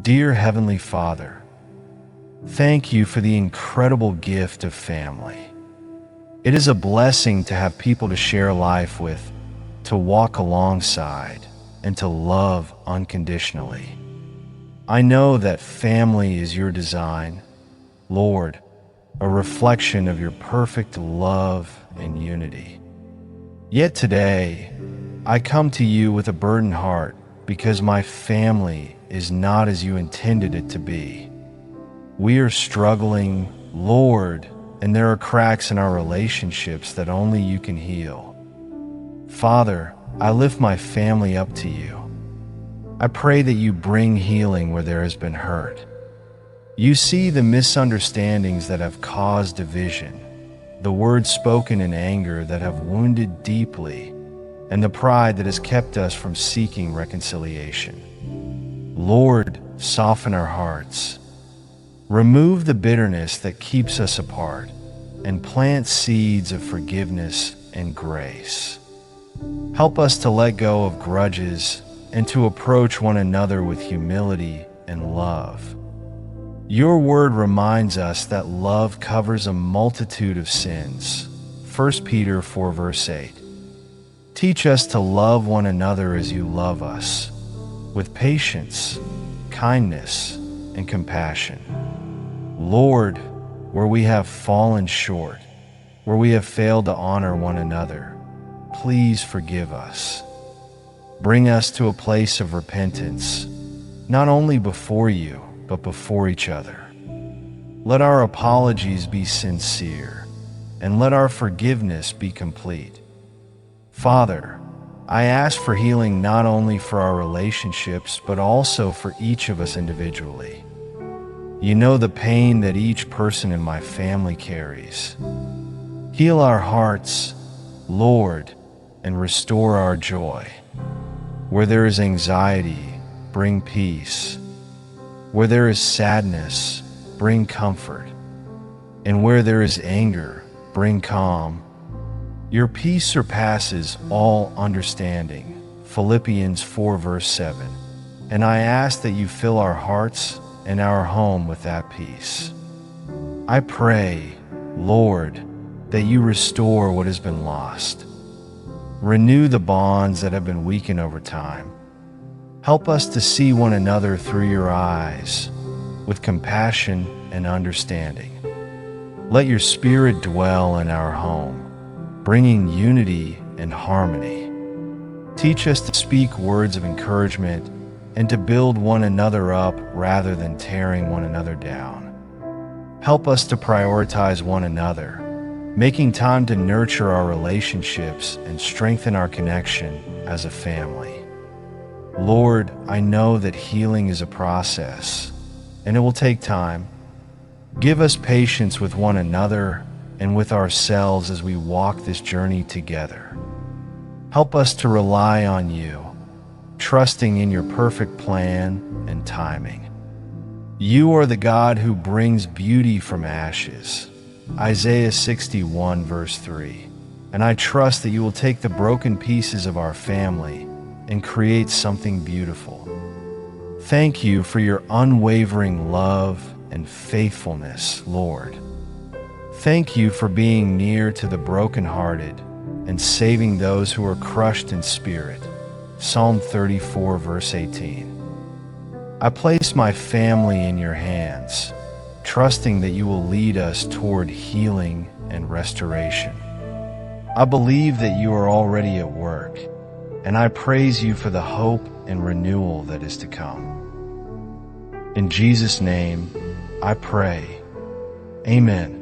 Dear Heavenly Father, thank you for the incredible gift of family. It is a blessing to have people to share life with, to walk alongside, and to love unconditionally. I know that family is your design, Lord, a reflection of your perfect love and unity. Yet today, I come to you with a burdened heart because my family is not as you intended it to be. We are struggling, Lord, and there are cracks in our relationships that only you can heal. Father, I lift my family up to you. I pray that you bring healing where there has been hurt. You see the misunderstandings that have caused division, the words spoken in anger that have wounded deeply, and the pride that has kept us from seeking reconciliation. Lord, soften our hearts. Remove the bitterness that keeps us apart, and plant seeds of forgiveness and grace. Help us to let go of grudges and to approach one another with humility and love. Your word reminds us that love covers a multitude of sins. 1 Peter 4 verse 8. Teach us to love one another as you love us, with patience, kindness, and compassion. Lord, where we have fallen short, where we have failed to honor one another, please forgive us. Bring us to a place of repentance, not only before you, but before each other. Let our apologies be sincere, and let our forgiveness be complete. Father, I ask for healing not only for our relationships, but also for each of us individually. You know the pain that each person in my family carries. Heal our hearts, Lord, and restore our joy. Where there is anxiety, bring peace. Where there is sadness, bring comfort. And where there is anger, bring calm. Your peace surpasses all understanding. Philippians 4 verse 7. And I ask that you fill our hearts and our home with that peace. I pray, Lord, that you restore what has been lost. Renew the bonds that have been weakened over time. Help us to see one another through your eyes, with compassion and understanding. Let your Spirit dwell in our home, bringing unity and harmony. Teach us to speak words of encouragement and to build one another up rather than tearing one another down. Help us to prioritize one another, making time to nurture our relationships and strengthen our connection as a family. Lord, I know that healing is a process, and it will take time. Give us patience with one another and with ourselves as we walk this journey together. Help us to rely on you, trusting in your perfect plan and timing. You are the God who brings beauty from ashes. Isaiah 61 verse 3. And I trust that you will take the broken pieces of our family and create something beautiful. Thank you for your unwavering love and faithfulness, Lord. Thank you for being near to the brokenhearted and saving those who are crushed in spirit. Psalm 34 verse 18. I place my family in your hands, trusting that you will lead us toward healing and restoration. I believe that you are already at work, and I praise you for the hope and renewal that is to come. In Jesus' name, I pray. Amen.